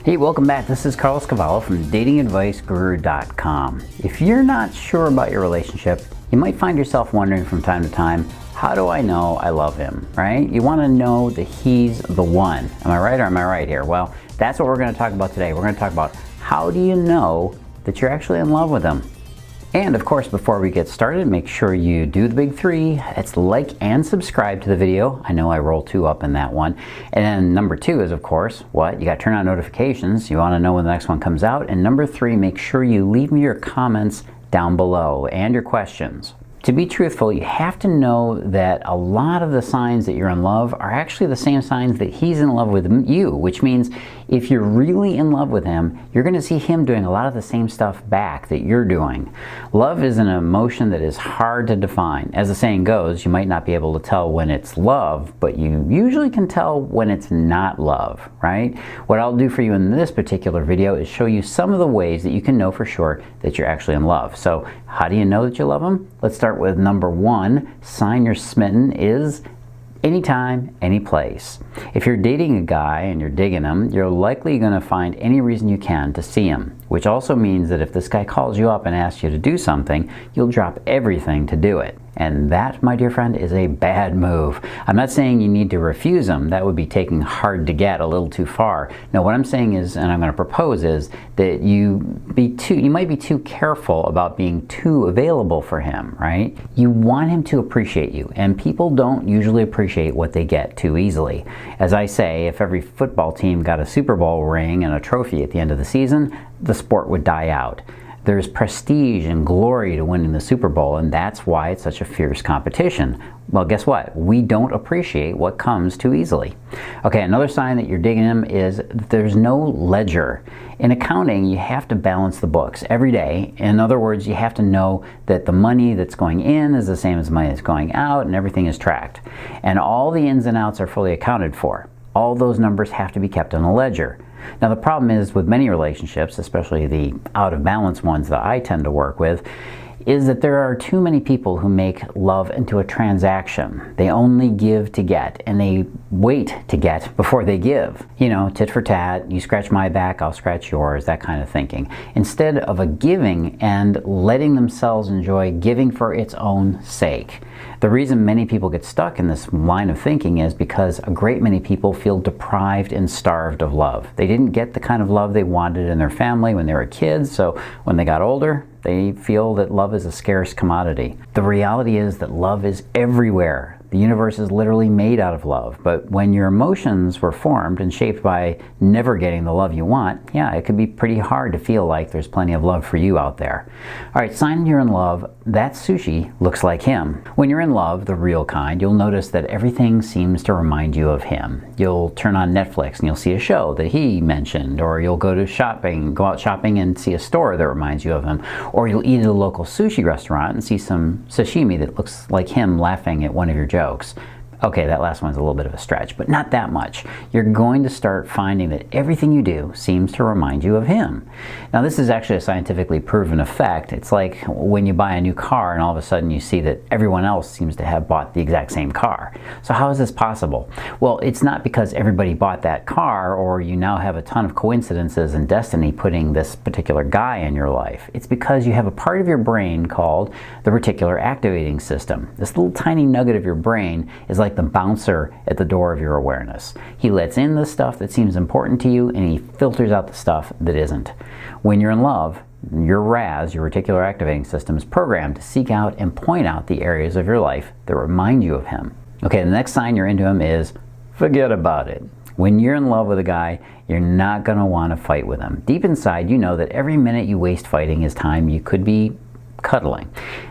Hey, welcome back. This is Cavallo from datingadviceguru.com. If you're not sure about your relationship, you might find yourself wondering from time to time, how do I know I love him, right? You want to know that he's the one. Am I right or am I right here? Well, that's what we're going to talk about today. We're going to talk about how do you know that you're actually in love with him. And of course, before we get started, make sure you do the big three. It's like and subscribe to the video. I know I roll 2 up in that one. And then number 2 is, of course, what? You got to turn on notifications. You want to know when the next one comes out. And number 3, make sure you leave me your comments down below and your questions. To be truthful, you have to know that a lot of the signs that you're in love are actually the same signs that he's in love with you, which means if you're really in love with him, you're going to see him doing a lot of the same stuff back that you're doing. Love is an emotion that is hard to define. As the saying goes, you might not be able to tell when it's love, but you usually can tell when it's not love, right? What I'll do for you in this particular video is show you some of the ways that you can know for sure that you're actually in love. So how do you know that you love him? Let's start with number 1. Sign you're smitten is anytime, any place. If you're dating a guy and you're digging him, you're likely going to find any reason you can to see him, which also means that if this guy calls you up and asks you to do something, you'll drop everything to do it. And that, my dear friend, is a bad move. I'm not saying you need to refuse him. That would be taking hard to get a little too far. No, what I'm saying is, and I'm going to propose, is that you might be too careful about being too available for him, right? You want him to appreciate you, and people don't usually appreciate what they get too easily. As I say, if every football team got a Super Bowl ring and a trophy at the end of the season, the sport would die out. There's prestige and glory to winning the Super Bowl, and that's why it's such a fierce competition. Well, guess what? We don't appreciate what comes too easily. Okay, another sign that you're digging him is there's no ledger. In accounting, you have to balance the books every day. In other words, you have to know that the money that's going in is the same as the money that's going out, and everything is tracked. And all the ins and outs are fully accounted for. All those numbers have to be kept on a ledger. Now, the problem is with many relationships, especially the out-of-balance ones that I tend to work with, is that there are too many people who make love into a transaction. They only give to get, and they wait to get before they give. You know, tit for tat, you scratch my back, I'll scratch yours, that kind of thinking. Instead of a giving and letting themselves enjoy giving for its own sake. The reason many people get stuck in this line of thinking is because a great many people feel deprived and starved of love. They didn't get the kind of love they wanted in their family when they were kids, so when they got older, they feel that love is a scarce commodity. The reality is that love is everywhere. The universe is literally made out of love, but when your emotions were formed and shaped by never getting the love you want, yeah, it could be pretty hard to feel like there's plenty of love for you out there. All right, sign you're in love, that sushi looks like him. When you're in love, the real kind, you'll notice that everything seems to remind you of him. You'll turn on Netflix and you'll see a show that he mentioned, or you'll go out shopping and see a store that reminds you of him, or you'll eat at a local sushi restaurant and see some sashimi that looks like him laughing at one of your jokes. Okay, that last one's a little bit of a stretch, but not that much. You're going to start finding that everything you do seems to remind you of him. Now, this is actually a scientifically proven effect. It's like when you buy a new car and all of a sudden you see that everyone else seems to have bought the exact same car. So how is this possible? Well, it's not because everybody bought that car or you now have a ton of coincidences and destiny putting this particular guy in your life. It's because you have a part of your brain called the reticular activating system. This little tiny nugget of your brain is like the bouncer at the door of your awareness. He lets in the stuff that seems important to you and he filters out the stuff that isn't. When you're in love, your RAS, your reticular activating system, is programmed to seek out and point out the areas of your life that remind you of him. Okay, the next sign you're into him is forget about it. When you're in love with a guy, you're not going to want to fight with him. Deep inside, you know that every minute you waste fighting is time you could be cuddling.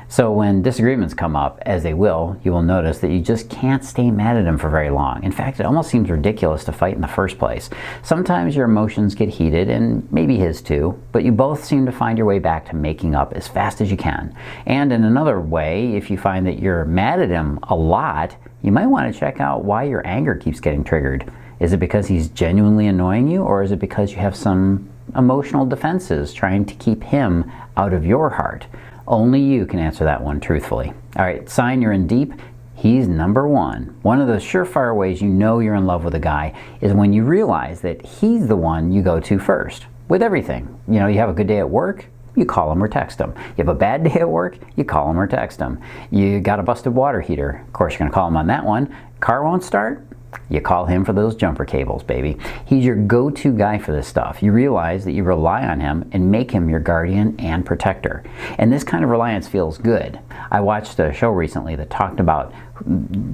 So when disagreements come up, as they will, you will notice that you just can't stay mad at him for very long. In fact, it almost seems ridiculous to fight in the first place. Sometimes your emotions get heated, and maybe his too, but you both seem to find your way back to making up as fast as you can. And in another way, if you find that you're mad at him a lot, you might want to check out why your anger keeps getting triggered. Is it because he's genuinely annoying you, or is it because you have some emotional defenses trying to keep him out of your heart? Only you can answer that one truthfully. All right, sign you're in deep. He's number one. One of the surefire ways you know you're in love with a guy is when you realize that he's the one you go to first with everything. You know, you have a good day at work, you call him or text him. You have a bad day at work, you call him or text him. You got a busted water heater. Of course, you're going to call him on that one. Car won't start? You call him for those jumper cables, baby. He's your go-to guy for this stuff. You realize that you rely on him and make him your guardian and protector. And this kind of reliance feels good. I watched a show recently that talked about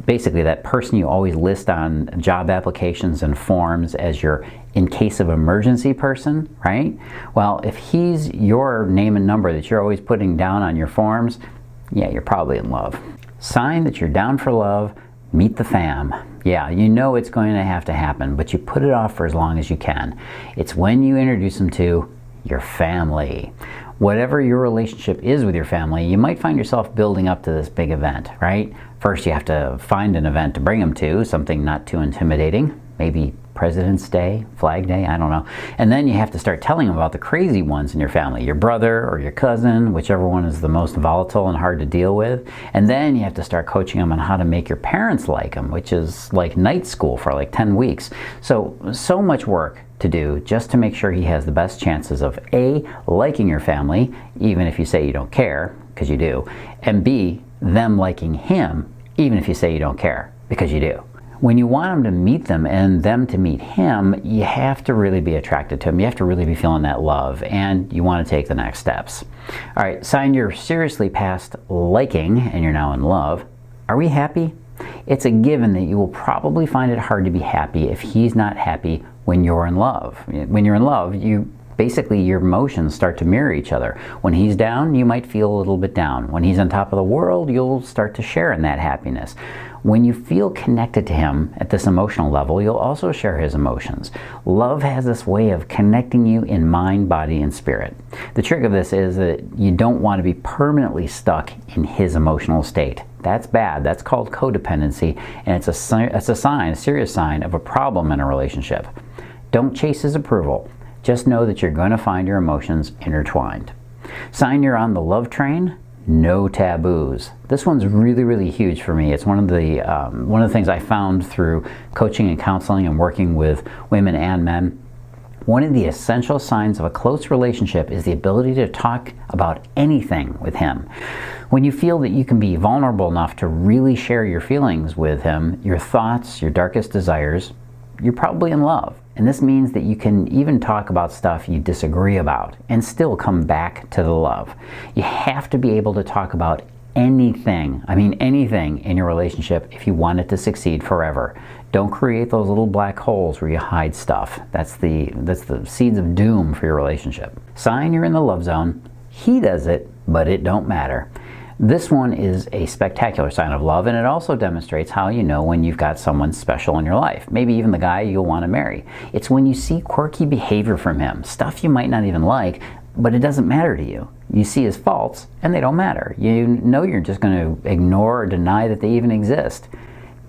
basically that person you always list on job applications and forms as your in case of emergency person, right? Well, if he's your name and number that you're always putting down on your forms, yeah, you're probably in love. Sign that you're down for love. Meet the fam. Yeah, you know it's going to have to happen, but you put it off for as long as you can. It's when you introduce them to your family. Whatever your relationship is with your family, you might find yourself building up to this big event, right? First, you have to find an event to bring them to, something not too intimidating, maybe President's Day, Flag Day, I don't know. And then you have to start telling them about the crazy ones in your family, your brother or your cousin, whichever one is the most volatile and hard to deal with. And then you have to start coaching them on how to make your parents like them, which is like night school for like 10 weeks. So much work to do just to make sure he has the best chances of A, liking your family, even if you say you don't care, because you do, and B, them liking him, even if you say you don't care, because you do. When you want him to meet them and them to meet him, you have to really be attracted to him. You have to really be feeling that love, and you want to take the next steps. All right, sign you're seriously past liking and you're now in love. Are we happy? It's a given that you will probably find it hard to be happy if he's not happy when you're in love. When you're in love, basically your emotions start to mirror each other. When he's down, you might feel a little bit down. When he's on top of the world, you'll start to share in that happiness. When you feel connected to him at this emotional level, you'll also share his emotions. Love has this way of connecting you in mind, body, and spirit. The trick of this is that you don't want to be permanently stuck in his emotional state. That's bad. That's called codependency, and it's a serious sign of a problem in a relationship. Don't chase his approval. Just know that you're going to find your emotions intertwined. Sign you're on the love train. No taboos. This one's really, really huge for me. It's one of the things I found through coaching and counseling and working with women and men. One of the essential signs of a close relationship is the ability to talk about anything with him. When you feel that you can be vulnerable enough to really share your feelings with him, your thoughts, your darkest desires, you're probably in love. And this means that you can even talk about stuff you disagree about and still come back to the love. You have to be able to talk about anything, I mean anything in your relationship if you want it to succeed forever. Don't create those little black holes where you hide stuff. That's the seeds of doom for your relationship. Sign you're in the love zone. He does it, but it don't matter. This one is a spectacular sign of love, and it also demonstrates how you know when you've got someone special in your life, maybe even the guy you'll want to marry. It's when you see quirky behavior from him, stuff you might not even like, but it doesn't matter to you. You see his faults, and they don't matter. You know you're just going to ignore or deny that they even exist.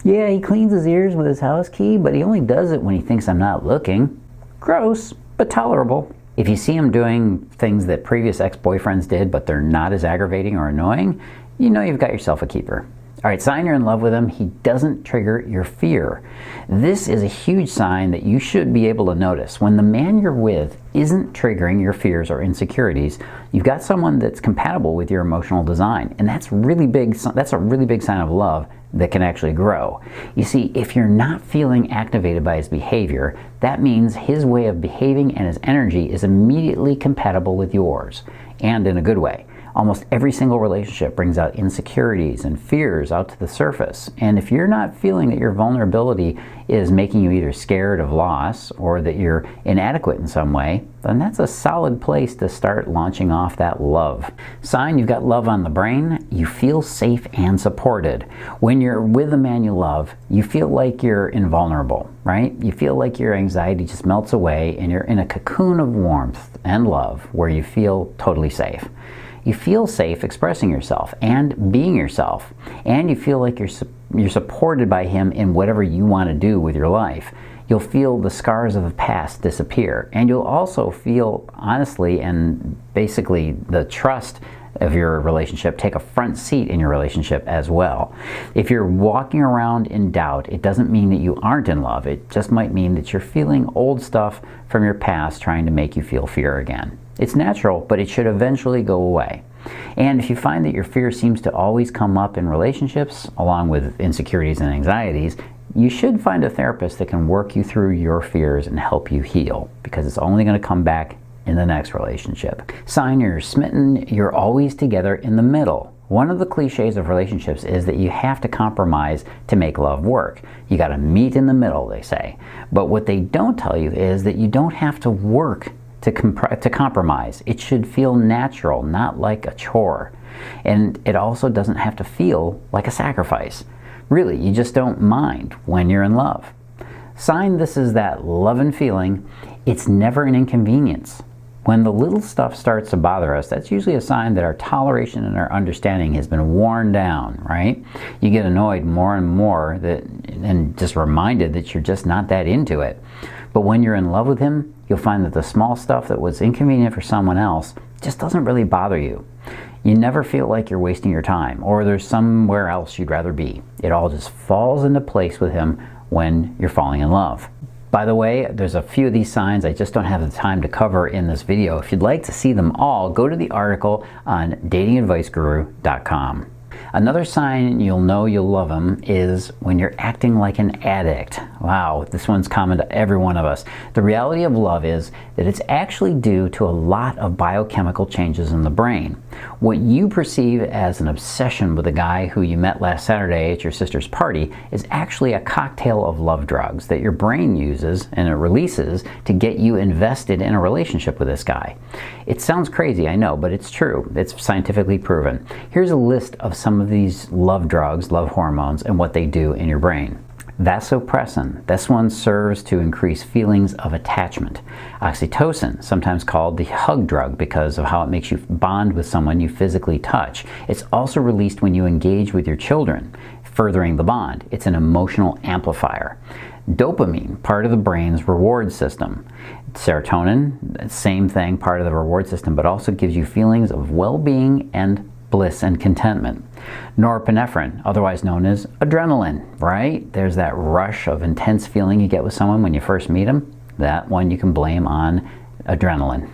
Yeah, he cleans his ears with his house key, but he only does it when he thinks I'm not looking. Gross, but tolerable. If you see him doing things that previous ex-boyfriends did, but they're not as aggravating or annoying, you know you've got yourself a keeper. All right, sign you're in love with him. He doesn't trigger your fear. This is a huge sign that you should be able to notice. When the man you're with isn't triggering your fears or insecurities, you've got someone that's compatible with your emotional design. And that's really big. That's a really big sign of love that can actually grow. You see, if you're not feeling activated by his behavior, that means his way of behaving and his energy is immediately compatible with yours, and in a good way. Almost every single relationship brings out insecurities and fears out to the surface. And if you're not feeling that your vulnerability is making you either scared of loss or that you're inadequate in some way, then that's a solid place to start launching off that love. Sign you've got love on the brain. You feel safe and supported. When you're with the man you love, you feel like you're invulnerable, right? You feel like your anxiety just melts away and you're in a cocoon of warmth and love where you feel totally safe. You feel safe expressing yourself and being yourself, and you feel like you're supported by him in whatever you want to do with your life. You'll feel the scars of the past disappear, and you'll also feel, honestly and basically, the trust of your relationship take a front seat in your relationship as well. If you're walking around in doubt, it doesn't mean that you aren't in love. It just might mean that you're feeling old stuff from your past trying to make you feel fear again. It's natural, but it should eventually go away. And if you find that your fear seems to always come up in relationships, along with insecurities and anxieties, you should find a therapist that can work you through your fears and help you heal, because it's only going to come back in the next relationship. Sign you're smitten, you're always together in the middle. One of the cliches of relationships is that you have to compromise to make love work. You got to meet in the middle, they say. But what they don't tell you is that you don't have to work to compromise. It should feel natural, not like a chore. And it also doesn't have to feel like a sacrifice. Really, you just don't mind when you're in love. Sign this is that love and feeling. It's never an inconvenience. When the little stuff starts to bother us, that's usually a sign that our toleration and our understanding has been worn down, right? You get annoyed more and more and just reminded that you're just not that into it. But when you're in love with him, you'll find that the small stuff that was inconvenient for someone else just doesn't really bother you. You never feel like you're wasting your time or there's somewhere else you'd rather be. It all just falls into place with him when you're falling in love. By the way, there's a few of these signs I just don't have the time to cover in this video. If you'd like to see them all, go to the article on datingadviceguru.com. Another sign you'll know you'll love him is when you're acting like an addict. Wow, this one's common to every one of us. The reality of love is that it's actually due to a lot of biochemical changes in the brain. What you perceive as an obsession with a guy who you met last Saturday at your sister's party is actually a cocktail of love drugs that your brain uses and it releases to get you invested in a relationship with this guy. It sounds crazy, I know, but it's true. It's scientifically proven. Here's a list of some of these love drugs, love hormones, and what they do in your brain. Vasopressin. This one serves to increase feelings of attachment. Oxytocin, sometimes called the hug drug because of how it makes you bond with someone you physically touch. It's also released when you engage with your children, furthering the bond. It's an emotional amplifier. Dopamine, part of the brain's reward system. Serotonin, same thing, part of the reward system, but also gives you feelings of well-being and bliss and contentment. Norepinephrine, otherwise known as adrenaline, right? There's that rush of intense feeling you get with someone when you first meet them. That one you can blame on adrenaline.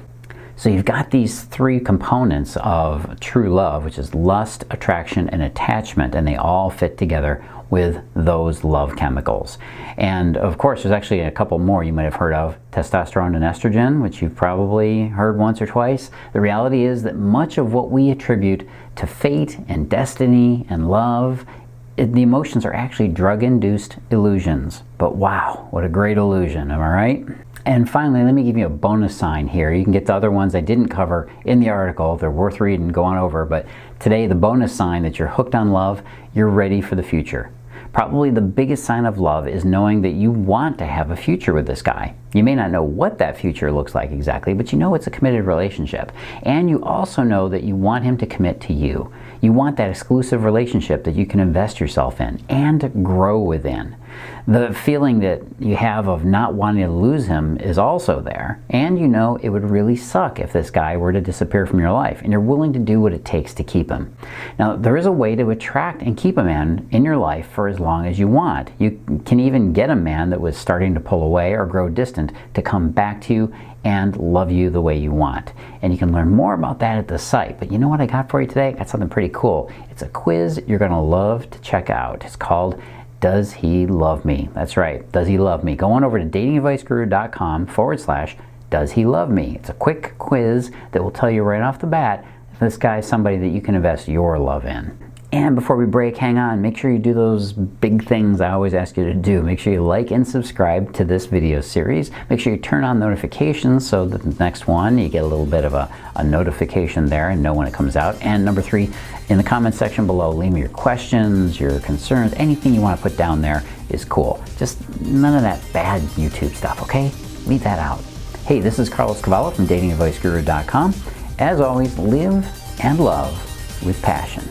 So you've got these three components of true love, which is lust, attraction, and attachment, and they all fit together with those love chemicals. And of course, there's actually a couple more you might have heard of: testosterone and estrogen, which you've probably heard once or twice. The reality is that much of what we attribute to fate and destiny and love, the emotions are actually drug-induced illusions. But wow, what a great illusion, am I right? And finally, let me give you a bonus sign here. You can get the other ones I didn't cover in the article. They're worth reading, go on over. But today, the bonus sign that you're hooked on love, you're ready for the future. Probably the biggest sign of love is knowing that you want to have a future with this guy. You may not know what that future looks like exactly, but you know it's a committed relationship. And you also know that you want him to commit to you. You want that exclusive relationship that you can invest yourself in and grow within. The feeling that you have of not wanting to lose him is also there, and you know it would really suck if this guy were to disappear from your life, and you're willing to do what it takes to keep him. Now, there is a way to attract and keep a man in your life for as long as you want. You can even get a man that was starting to pull away or grow distant to come back to you and love you the way you want. And you can learn more about that at the site. But you know what I got for you today? I got something pretty cool. It's a quiz you're going to love to check out. It's called Does He Love Me? That's right, Does He Love Me? Go on over to datingadviceguru.com/Does He Love Me? It's a quick quiz that will tell you right off the bat if this guy is somebody that you can invest your love in. And before we break, hang on, make sure you do those big things I always ask you to do. Make sure you like and subscribe to this video series. Make sure you turn on notifications so that the next one, you get a little bit of a notification there and know when it comes out. And number 3, in the comment section below, leave me your questions, your concerns, anything you want to put down there is cool. Just none of that bad YouTube stuff, okay? Leave that out. Hey, this is Cavallo from datingadviceguru.com. As always, live and love with passion.